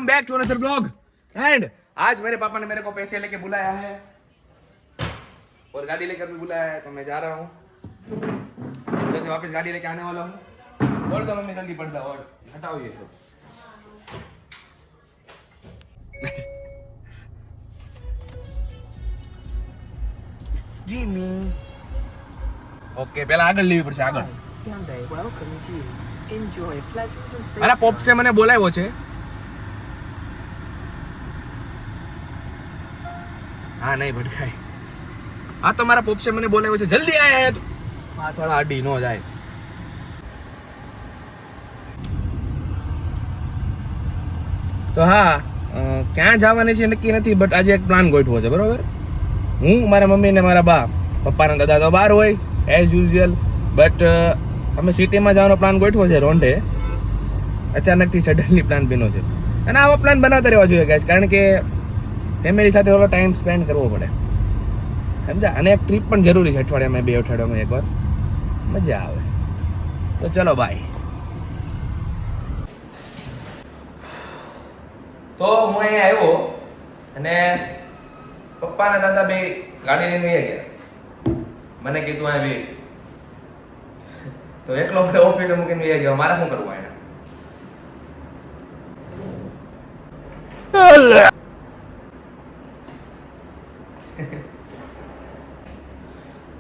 Welcome back to another blog. And आज मेरे पापा ने मेरे को पैसे लेके बुलाया है और गाड़ी लेकर भी बुलाया है, तो मैं जा रहा हूँ। उधर से वापस गाड़ी लेके आने वाला हूँ। बोल दो मम्मी जल्दी पढ़ दो और हटाओ ये तो। જીમી ઓકે પહેલા આગળ લેવી પડશે આગળ. મારા પોપ્સે મને બોલાવ્યો છે. હા નહીં ભટકાય. હા તો મારા પોપ્સે મને બોલાવ્યો છે, જલ્દી આય પાછળ આડી નો જાય. તો હા ક્યાં જવાની છે નક્કી નથી, બટ આજે એક પ્લાન ગોઠવો છે બરોબર. હું મારા મમ્મી ને મારા બા, પપ્પાના દાદા તો બહાર હોય એઝ યુઝ્યુઅલ, બટ અમે સિટીમાં જવાનો પ્લાન ગોઠવો છે રોંઢે. અચાનકથી સડનલી પ્લાન બન્યો છે અને આવા પ્લાન બનાવતા રહેવા જોઈએ ગાઈસ, કારણ કે ફેમિલી સાથે થોડો ટાઈમ સ્પેન્ડ કરવો પડે સમજા. અને એક ટ્રીપ પણ જરૂરી છે, અઠવાડિયામાં 2 અઠવાડિયામાં એકવાર મજા આવે. તો ચલો બાય. તો હું અહીંયા આવ્યો અને પપ્પા ને દાદા બે ગાડી લઈને વહી ગયા. મને કીધું આ બે તો એકલો મને ઓફિસે મૂકીને વહી ગયો. મારે શું કરવું અહીંયા?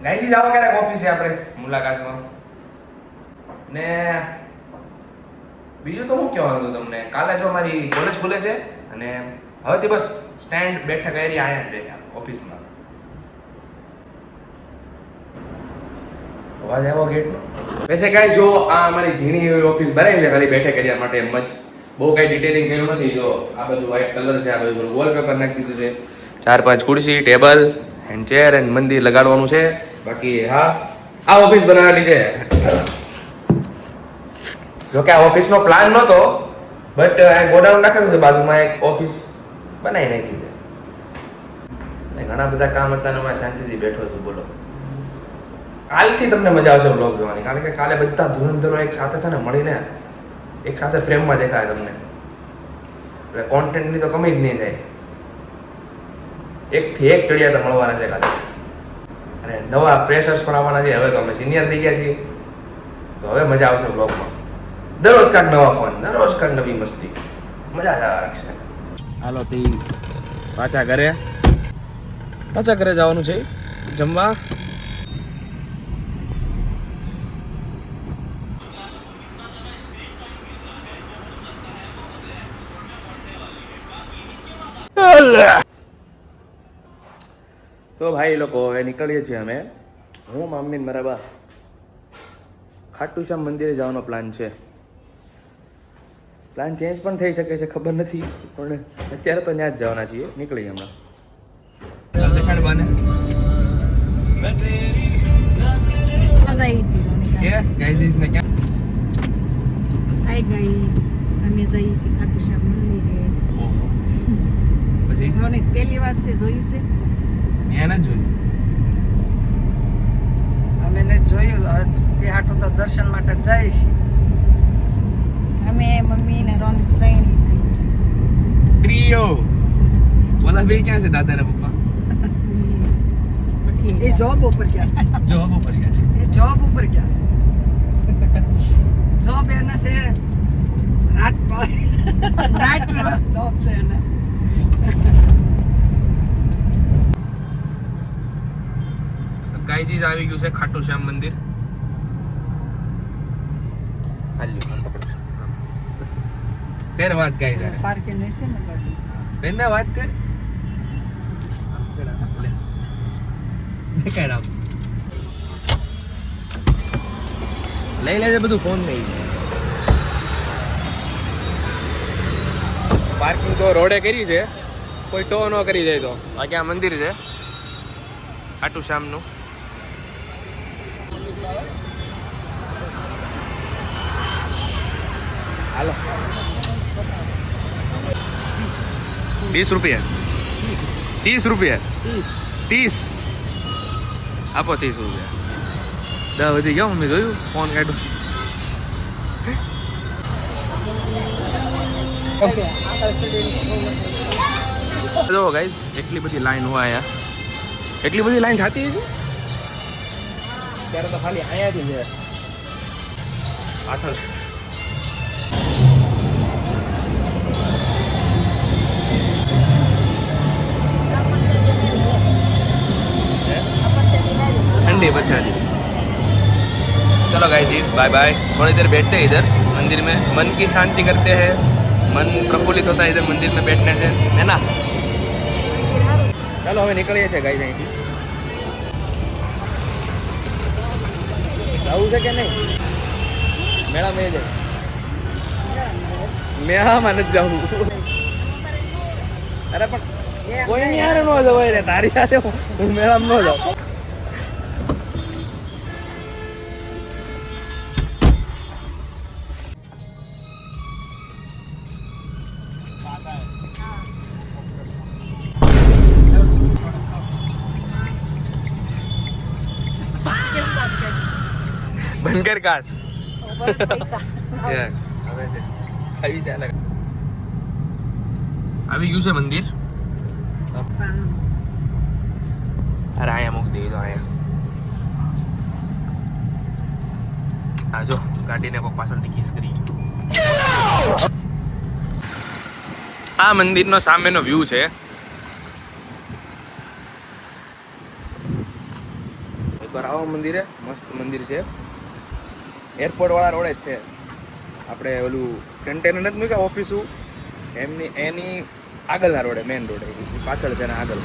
ગાઈસી જાવ ક્યારેક ઓફિસે આપણે મુલાકાતમાં. ને બીજું તો હું કહેવાનું હતું તમને, કાલે જો મારી કોલેજ ખુલે છે અને હવેથી બસ સ્ટેન્ડ બેઠક એરિયા અહીંયા જ ઓફિસમાં. અવાજ આવ્યો ગેટનો? વૈસે ગાઈસ જો આ અમારી ઝીણી એવી ઓફિસ બનાવી છે ખાલી બેઠક એરિયા માટે એમ જ. બહુ કઈ ડિટેલિંગ કર્યું નથી. જો આ બધું વ્હાઈટ કલર છે, આ બધું વોલપેપર નાખી દીધું છે, 4-5 ખુરશી, ટેબલ એન્ડ ચેર એન્ડ મંદિર લગાડવાનું છે. બાકી હા આ ઓફિસ બનાવેલી છે. જો કે આ ઓફિસનો પ્લાન નહોતો, બટ આ ગોડાઉન નાખેલું છે બાજુમાં, એક ઓફિસ બનાવી નાખી છે. ઘણા બધા કામ હતા ને હું શાંતિથી બેઠો છું. બોલો કાલથી તમને મજા આવશે બ્લોગ જોવાની, કારણ કે કાલે બધા ધુરંધરો એક સાથે છે ને મળીને એક સાથે ફ્રેમમાં દેખાય તમને, એટલે કોન્ટેન્ટની તો કમી જ નહીં થાય. એકથી એક ચડિયાતા મળવાના છે કાલે, અને નવા ફ્રેશર્સ પણ આવવાના છે. હવે તો અમે સિનિયર થઈ ગયા છીએ, તો હવે મજા આવશે બ્લોગમાં. દરરોજ કાંઈક નવા ફોન, દરરોજ કાંઈક નવી મસ્તી, મજા જ આવે રાખશે. હાલો તે પાછા ઘરે જવાનું છે જમવા. તો ભાઈ લોકો હવે નીકળીએ છીએ અમે. હું મમ્મી ને મારા બા ખાટુ શ્યામ મંદિરે જવાનો પ્લાન છે. પ્લાન ચેન્જ પણ થઈ શકે છે, ખબર નથી, પણ અત્યારે તો ત્યાં જ જવાના છીએ. નીકળીએ હમણાં. પહેલી વાર છે જોયું છે? મેં નથી જોયું. અમે ને જોયું તે હાટો તો દર્શન માટે જાય છે. અમે મમ્મી ને રોન ત્રણેય જઈએ છીએ. ટ્રીઓ બોલા ભાઈ ક્યાં છે દાદા ને પપ્પા? એ જોબ ઉપર ગયા છે. જોબ ઉપર ગયા છે. એ જોબ ઉપર ગયા છે. જોબ એને છે રાત નાઈટ જોબ છે એને. ગાઈઝ આવી ગયું છે ખાટુ શ્યામ મંદિર. કર વાત ગાઈઝ આરે પાર્કે ને છે ને ગાડી. બેનના વાત કર. દેખાડ આમ લઈ લેજે બધું ફોન નહીં. પાર્કિંગ તો રોડે કરી છે, કોઈ ટો ન કરી જાય તો. બાકી આ મંદિર છે ખાટુ શ્યામનું. હાલો 20 રૂપિયા 30 રૂપિયા 30 આપો 30 રૂપિયા. 10 વધી ગયા. મમ્મી જોયું ફોન કાઢું. જો ગાઈઝ એટલી બધી લાઈન હોય અહીંયા, એટલી બધી લાઈન થતી છે ત્યારે તો ખાલી અહીંયાથી છે પાછળ. ठंडी बच्चा जी. चलो गाइस बाय बाय. थोड़ी देर बैठते हैं इधर मंदिर में, मन की शांति करते हैं, मन प्रफुल्लित होता है इधर मंदिर में बैठने से, है ना. चलो हमें निकलिए છીએ गाइस અહીંથી. જવું છે કે નહીં મેળામાં? જાય મેળામાં નથી જવું. અરે પણ કોઈ ની હારે ન જવાય રે, તારી હારે હું મેળામાં ન જાઉં. बनकर काश આવી ગયું છે મંદિર. અરે અહીંયા મૂકી દઈએ તો અહીંયા આ જો ગાડીને કોઈક પાછળથી કિસ કરી. આ મંદિરનો સામેનો વ્યૂ છે. એકવાર આવો મંદિરે, મસ્ત મંદિર છે. એરપોર્ટ વાળા રોડે જ છે. આપણે ઓલું કન્ટેનર નથી મૂક્યા ઓફિસું એની આગળના રોડે, મેઇન રોડે પાછળ છે ને આગળ.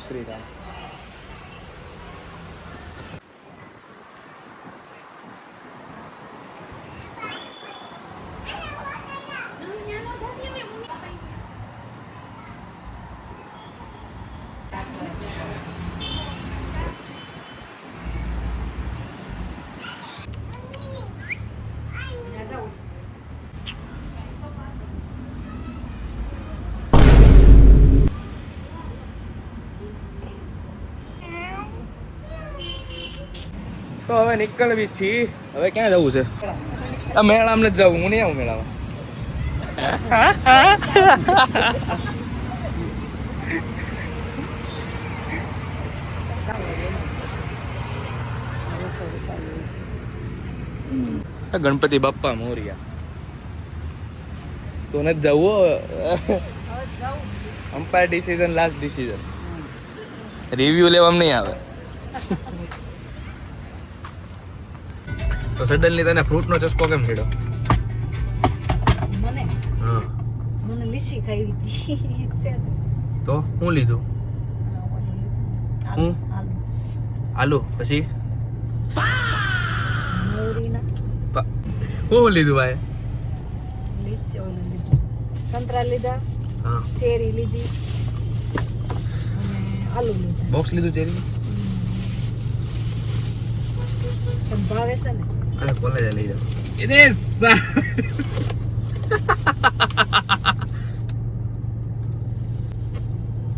શ્રી રામ. તો હવે નીકળવી છીએ. હવે ક્યાં જવું છે? આ મેળામાં નથી જવું, હું નહીં આવું મેળામાં. ગણપતિ બાપ્પા મોરિયા. તો નથી જવું. Umpire decision last decision. Review લેવામાં નહીં આવે. તો સડનલી તને ફ્રૂટનો ચસ્કો કેમ થયો? મને હા, મને લીચી ખાવી હતી. તો હું લીધું? હું આલુ. પછી હું લીધું ભાઈ? લીચી ઓલું લીધું, સંતરા લીધા, હા, ચેરી લીધી અને આલુ લીધા. બોક્સ લીધું ચેરી? તને ભાવે છે ને? અને કોલેજ લઈ જાવ.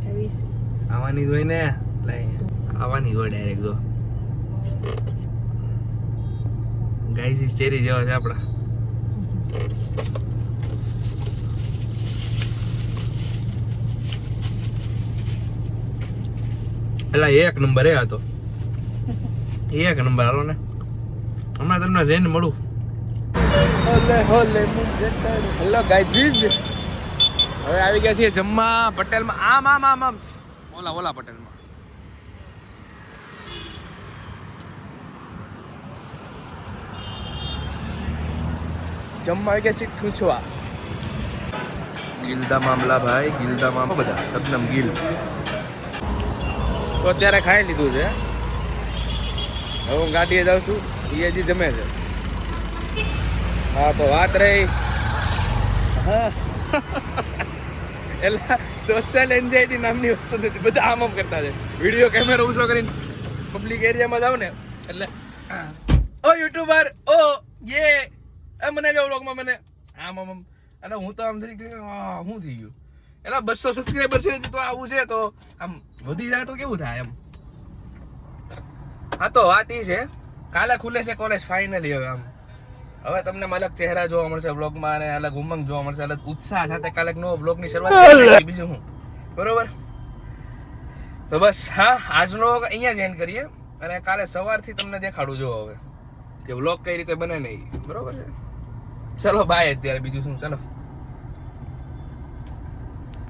ખાવી છે. આવવાની જ હોય ને, આવવાની જ હોય ડાયરેક્ટ. જો ગાઈસ ચેરી જેવા છે આપડા. એલા એક નંબર એ હતો, એક નંબર. હાલો ને હમણાં તમને જઈને મળું. હેલો ગાઈઝ, હવે આવી ગયા છીએ જમવા પટેલમાં. આમ આમ આમ આમ ઓલા પટેલમાં. જમવા આવી ગયા છીએ ઠૂંચવા. ગિલદા મામલા ભાઈ, ગિલદા મામલા બધા એકદમ ગિલ. તો અત્યારે ખાઈ લીધું છે. હવે હું ગાડીએ જાઉં છું, એ હજી જમે છે. હા તો વાત રહી, હા એટલે સોશિયલ એન્ઝાઇટી નામની વસ્તુ નથી. બધા આમ આમ કરતા છે. વિડીયો કેમેરો ઊંચો કરીને પબ્લિક એરિયામાં જાવ ને એટલે ઓ યુટ્યુબર ઓ યે એ મને જો વ્લોગમાં મને આમ આમ એટલે હું તો આમ થઈ ગયું શું થઈ ગયું એટલે 200 સબસ્ક્રાઈબર છે તો આવું છે તો આમ વધી જાય તો કેવું થાય એમ. હા તો વાત ઈ છે કાલે ખુલે છે કોલેજ ફાઇનલી. હવે આમ હવે તમને અલગ ચહેરા જોવા મળશે વ્લોગમાં અને અલગ ઉમંગ જોવા મળશે, અલગ ઉત્સાહ સાથે કાલે એક નવો વ્લોગની શરૂઆત કરી. બીજું હું બરોબર. તો બસ હા આજનો અહીંયા જ એન્ડ કરીએ અને કાલે સવારથી તમને દેખાડું જો હવે કે વ્લોગ કઈ રીતે બને નહીં. બરોબર છે. ચલો બાય અત્યારે બીજું શું. ચલો.